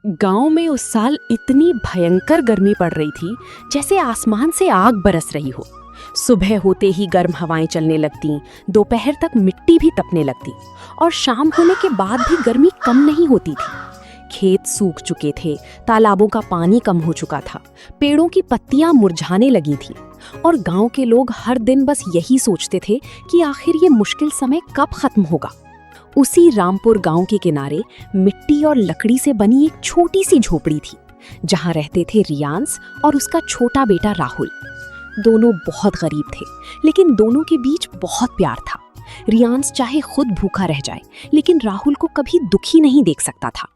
गांव में उस साल इतनी भयंकर गर्मी पड़ रही थी जैसे आसमान से आग बरस रही हो। सुबह होते ही गर्म हवाएं चलने लगती, दोपहर तक मिट्टी भी तपने लगती और शाम होने के बाद भी गर्मी कम नहीं होती थी। खेत सूख चुके थे, तालाबों का पानी कम हो चुका था, पेड़ों की पत्तियां मुरझाने लगी थीं और गांव के लोग हर दिन बस यही सोचते थे कि आखिर ये मुश्किल समय कब खत्म होगा। उसी रामपुर गांव के किनारे मिट्टी और लकड़ी से बनी एक छोटी सी झोपड़ी थी, जहां रहते थे रियांस और उसका छोटा बेटा राहुल। दोनों बहुत गरीब थे, लेकिन दोनों के बीच बहुत प्यार था। रियांस चाहे खुद भूखा रह जाए, लेकिन राहुल को कभी दुखी नहीं देख सकता था।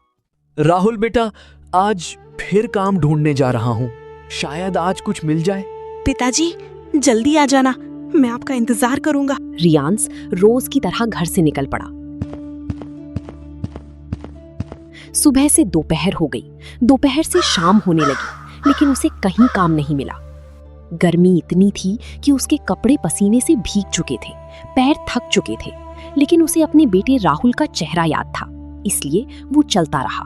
राहुल बेटा, आज फिर काम ढूंढने जा रहा हूँ, शायद आज कुछ मिल जाए। पिताजी, जल्दी आ जाना, मैं आपका इंतजार करूंगा। रियांस रोज की तरह घर से निकल पड़ा। सुबह से दोपहर हो गई, दोपहर से शाम होने लगी, लेकिन उसे कहीं काम नहीं मिला। गर्मी इतनी थी कि उसके कपड़े पसीने से भीग चुके थे, पैर थक चुके थे, लेकिन उसे अपने बेटे राहुल का चेहरा याद था, इसलिए वो चलता रहा।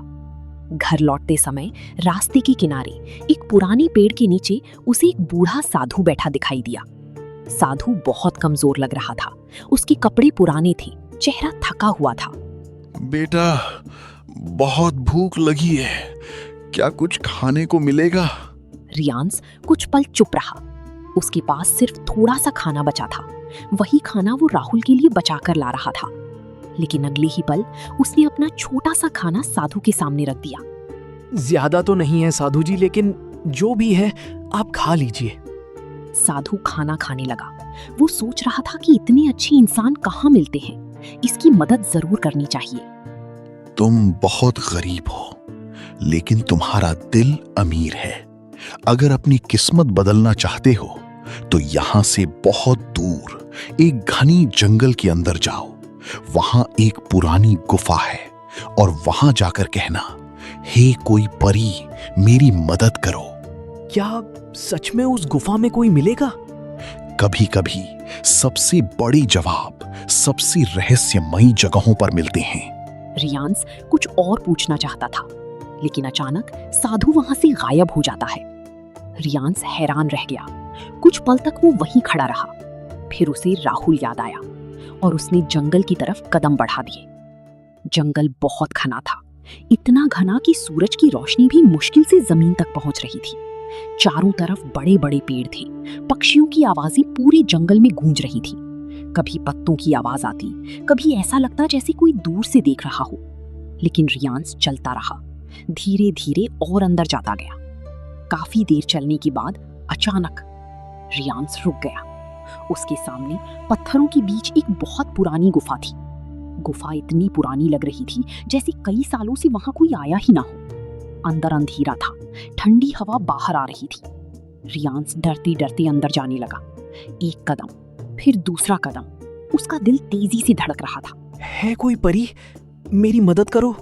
घर लौटते समय रास्ते के किनारे एक पुराने पेड़ के नीचे उसे एक बूढ़ा साधु बैठा दिखाई दिया। साधु बहुत कमजोर लग रहा था, उसके कपड़े पुराने थे, चेहरा थका हुआ था। बेटा, बहुत भूख लगी है, क्या कुछ खाने को मिलेगा? रियांस कुछ पल चुप रहा। उसके पास सिर्फ थोड़ा सा खाना बचा था, वही खाना वो राहुल के लिए बचा कर ला रहा था। लेकिन अगले ही पल उसने अपना छोटा सा खाना साधु के सामने रख दिया। ज्यादा तो नहीं है साधु जी, लेकिन जो भी है आप खा लीजिए। साधु खाना खाने लगा। वो सोच रहा था कि इतने अच्छे इंसान कहाँ मिलते हैं, इसकी मदद जरूर करनी चाहिए। तुम बहुत गरीब हो, लेकिन तुम्हारा दिल अमीर है। अगर अपनी किस्मत बदलना चाहते हो तो यहाँ से बहुत दूर एक घनी जंगल के अंदर जाओ। वहां एक पुरानी गुफा है और वहां जाकर कहना, हे कोई परी, मेरी मदद करो। क्या सच में उस गुफा में कोई मिलेगा? कभी कभी सबसे बड़े जवाब सबसे रहस्यमयी जगहों पर मिलते हैं। रियांस कुछ और पूछना चाहता था, लेकिन अचानक साधु वहां से गायब हो जाता है। रियांस हैरान रह गया। कुछ पल तक वो वहीं खड़ा रहा। फिर उसे राहुल याद आया और उसने जंगल की तरफ कदम बढ़ा दिए। जंगल बहुत घना था, इतना घना कि सूरज की रोशनी भी मुश्किल से जमीन तक पहुंच रही थी। चारों तरफ बड़े बड़े पेड़ थे, पक्षियों की आवाजें पूरे जंगल में गूंज रही थी। कभी पत्तों की आवाज आती, कभी ऐसा लगता जैसे कोई दूर से देख रहा हो। लेकिन रियांस चलता रहा, धीरे धीरे और अंदर जाता गया। काफी देर चलने के बाद अचानक रियांस रुक गया। उसके सामने पत्थरों के बीच एक बहुत पुरानी गुफा थी। गुफा इतनी पुरानी लग रही थी जैसे कई सालों से वहां कोई आया ही ना हो। अंदर अंधेरा था, ठंडी हवा बाहर आ रही थी। रियांस डरते डरते अंदर जाने लगा। एक कदम, फिर दूसरा कदम। उसका दिल तेजी से धड़क रहा था। है कोई परी, मेरी मदद करो।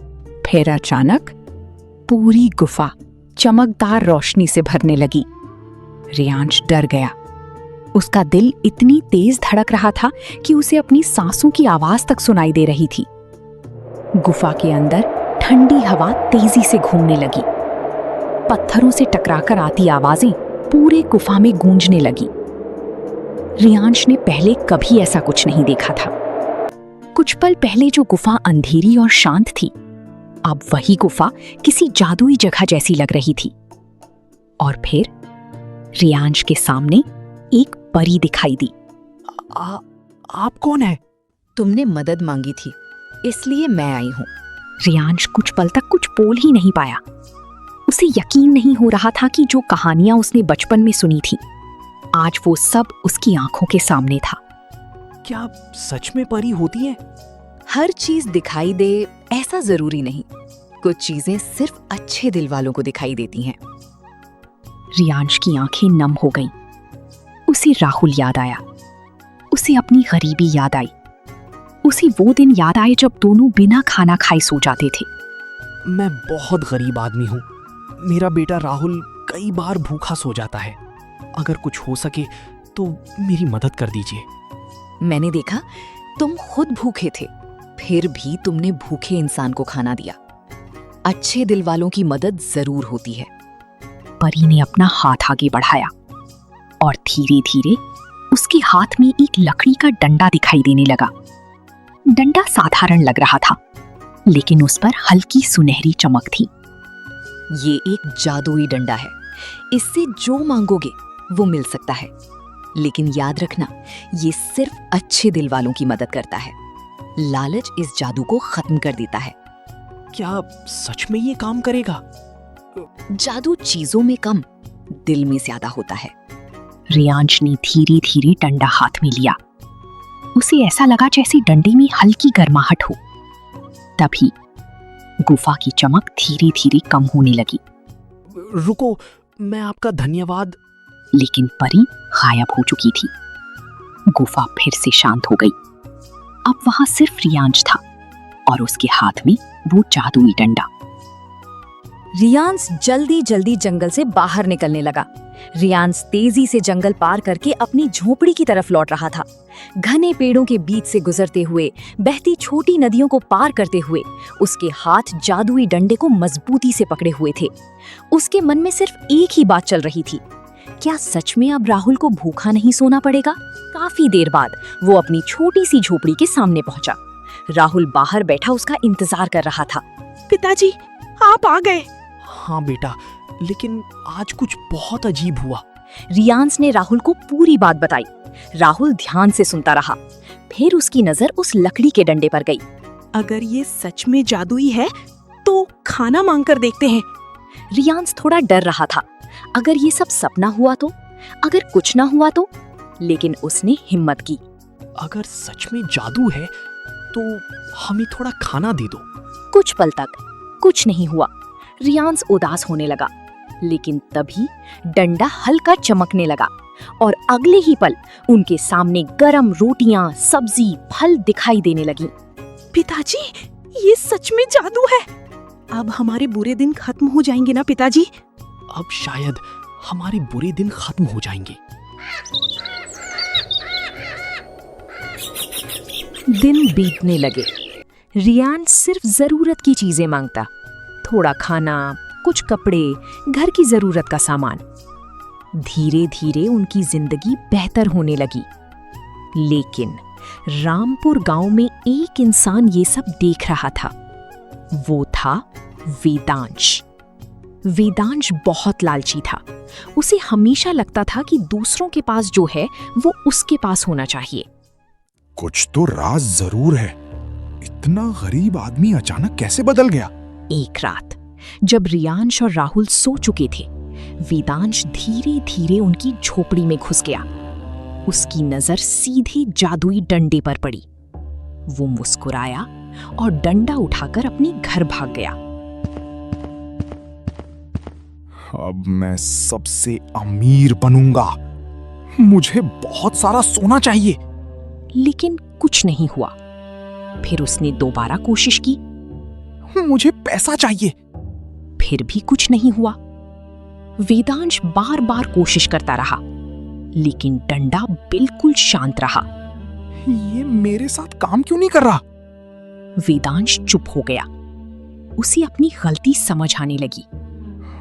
फिर अचानक पूरी गुफा चमकदार रोशनी से भरने लगी। रियांश डर गया। उसका दिल इतनी तेज धड़क रहा था कि उसे अपनी सांसों की आवाज तक सुनाई दे रही थी। गुफा के अंदर ठंडी हवा तेजी से घूमने लगी। पत्थरों से टकराकर आती आवाजें पूरे गुफा में गूंजने लगी। रियांश ने पहले कभी ऐसा कुछ नहीं देखा था। कुछ पल पहले जो गुफा अंधेरी और शांत थी, अब वही गुफा किसी जादुई जगह जैसी लग रही थी। और फिर रियांश के सामने एक परी दिखाई दी। आप कौन है? तुमने मदद मांगी थी, इसलिए मैं आई हूं। रियांश कुछ पल तक कुछ बोल ही नहीं पाया। उसे यकीन नहीं हो रहा था कि जो कहानियां उसने बचपन में सुनी थी, आज वो सब उसकी आंखों के सामने था। क्या सच में परी होती है? हर चीज दिखाई दे ऐसा जरूरी नहीं। कुछ चीजें सिर्फ अच्छे दिल वालों को दिखाई देती हैं। रियांश की आंखें नम हो गईं। उसे राहुल याद आया, उसे अपनी गरीबी याद आई, उसे वो दिन याद आए जब दोनों बिना खाना खाए सो जाते थे। मैं बहुत गरीब आदमी हूँ। मेरा बेटा राहुल कई बार भूखा सो जाता है। अगर कुछ हो सके तो मेरी मदद कर दीजिए। मैंने देखा तुम खुद भूखे थे, फिर भी तुमने भूखे इंसान को खाना दिया। अच्छे दिल वालों की मदद जरूर होती है। परी ने अपना हाथ आगे बढ़ाया और धीरे धीरे उसके हाथ में एक लकड़ी का डंडा दिखाई देने लगा। डंडा साधारण लग रहा था, लेकिन उस पर हल्की सुनहरी चमक थी। ये एक जादुई डंडा है, इससे जो मांगोगे वो मिल सकता है। लेकिन याद रखना, ये सिर्फ अच्छे दिल वालों की मदद करता है। लालच इस जादू को खत्म कर देता है। क्या सच में ये काम करेगा? जादू चीजों में कम, दिल में ज्यादा होता है। रियांश ने धीरे धीरे डंडा हाथ में लिया। उसे ऐसा लगा जैसे डंडे में हल्की गर्माहट हो। तभी गुफा की चमक धीरे धीरे कम होने लगी। रुको, मैं आपका धन्यवाद। लेकिन परी गायब हो चुकी थी। गुफा फिर से शांत हो गई। अब वहां सिर्फ रियांश था और उसके हाथ में वो जादुई डंडा। रियांश जल्दी जल्दी जंगल से बाहर निकलने लगा। रियांश तेजी से जंगल पार करके अपनी झोपड़ी की तरफ लौट रहा था। घने पेड़ों के बीच से गुजरते हुए, बहती छोटी नदियों को पार करते हुए उसके हाथ जादुई डंडे को मजबूती से पकड़े हुए थे। उसके मन में सिर्फ एक ही बात चल रही थी, क्या सच में अब राहुल को भूखा नहीं सोना पड़ेगा? काफी देर बाद वो अपनी छोटी सी झोपड़ी के सामने पहुंचा। राहुल बाहर बैठा उसका इंतजार कर रहा था। पिताजी, आप आ गए। हाँ बेटा, लेकिन आज कुछ बहुत अजीब हुआ। रियांश ने राहुल को पूरी बात बताई। राहुल ध्यान से सुनता रहा। फिर उसकी नजर उस लकड़ी के डंडे पर गई। अगर ये सच में जादुई है तो खाना मांग कर देखते हैं। रियांश थोड़ा डर रहा था, अगर ये सब सपना हुआ तो, अगर कुछ ना हुआ तो। लेकिन उसने हिम्मत की। अगर सच में जादू है तो हमें थोड़ा खाना दे दो। कुछ पल तक कुछ नहीं हुआ। रियांश उदास होने लगा, लेकिन तभी डंडा हल्का चमकने लगा और अगले ही पल उनके सामने गरम रोटियां, सब्जी, फल दिखाई देने लगी। पिताजी, ये सच में जादू है। अब हमारे बुरे दिन खत्म हो जाएंगे ना पिताजी? अब शायद हमारे बुरे दिन खत्म हो जाएंगे। दिन बीतने लगे। रियांश सिर्फ जरूरत की चीजें मांगता, थोड़ा खाना, कुछ कपड़े, घर की जरूरत का सामान। धीरे धीरे उनकी जिंदगी बेहतर होने लगी। लेकिन रामपुर गांव में एक इंसान ये सब देख रहा था। वो था वेदांश। वेदांश बहुत लालची था। उसे हमेशा लगता था कि दूसरों के पास जो है वो उसके पास होना चाहिए। कुछ तो राज जरूर है। इतना गरीब आदमी अचानक कैसे बदल गया? एक रात जब रियांश और राहुल सो चुके थे, वेदांश धीरे धीरे उनकी झोपड़ी में घुस गया। उसकी नजर सीधे जादुई डंडे पर पड़ी। वो मुस्कुराया और डंडा उठाकर अपने घर भाग गया। अब मैं सबसे अमीर बनूंगा। मुझे बहुत सारा सोना चाहिए। लेकिन कुछ नहीं हुआ। फिर उसने दोबारा कोशिश की। मुझे पैसा चाहिए। फिर भी कुछ नहीं हुआ। वेदांश बार बार कोशिश करता रहा, लेकिन डंडा बिल्कुल शांत रहा। ये मेरे साथ काम क्यों नहीं कर रहा? वेदांश चुप हो गया। उसे अपनी गलती समझ आने लगी।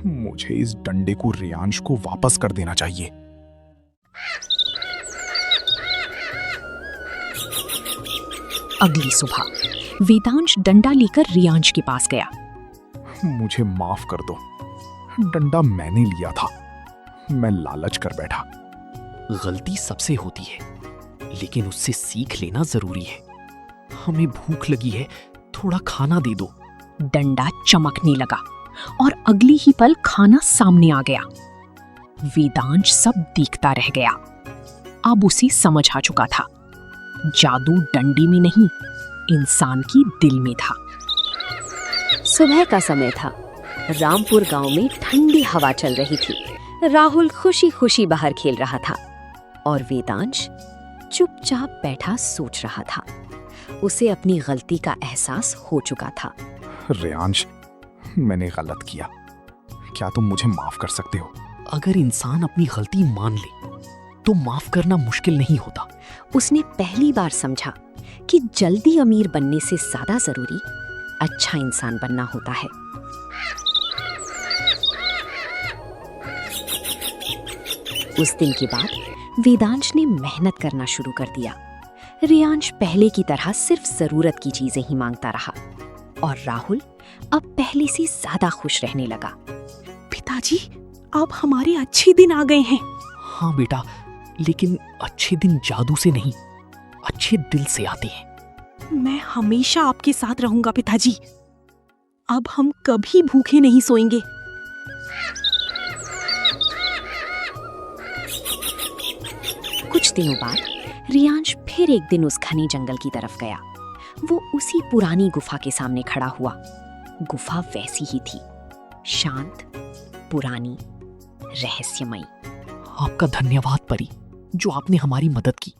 मुझे इस डंडे को रियांश को वापस कर देना चाहिए। अगली सुबह वेदांश डंडा लेकर रियांश के पास गया। मुझे माफ कर दो। डंडा मैंने लिया था। मैं लालच कर बैठा। गलती सबसे होती है, लेकिन उससे सीख लेना जरूरी है। हमें भूख लगी है, थोड़ा खाना दे दो। डंडा चमकने लगा और अगले ही पल खाना सामने आ गया। वेदांश सब देखता रह गया। अब उसे समझ आ चुका था, जादू डंडे में नहीं, इंसान की दिल में था। सुबह का समय था। रामपुर गांव में ठंडी हवा चल रही थी। राहुल खुशी खुशी बाहर खेल रहा था और वेदांश चुपचाप बैठा सोच रहा था। उसे अपनी गलती का एहसास हो चुका था। रियांश, मैंने गलत किया। क्या तुम मुझे माफ कर सकते हो? अगर इंसान अपनी गलती मान ले तो माफ करना मुश्किल नहीं होता। उसने पहली बार समझा कि जल्दी अमीर बनने से ज्यादा जरूरी अच्छा इंसान बनना होता है। उस दिन के बाद वेदांश ने मेहनत करना शुरू कर दिया। रियांश पहले की तरह सिर्फ जरूरत की चीजें ही मांगता रहा और राहुल अब पहले से ज्यादा खुश रहने लगा। पिताजी, अब हमारे अच्छे दिन आ गए हैं। हाँ बेटा, लेकिन अच्छे दिन जादू से नहीं, अच्छे दिल से आते हैं। मैं हमेशा आपके साथ रहूंगा पिताजी। अब हम कभी भूखे नहीं सोएंगे। कुछ दिनों बाद रियांश फिर एक दिन उस घने जंगल की तरफ गया। वो उसी पुरानी गुफा के सामने खड़ा हुआ। गुफा वैसी ही थी, शांत, पुरानी, रहस्यमयी। आपका धन्यवाद परी, जो आपने हमारी मदद की।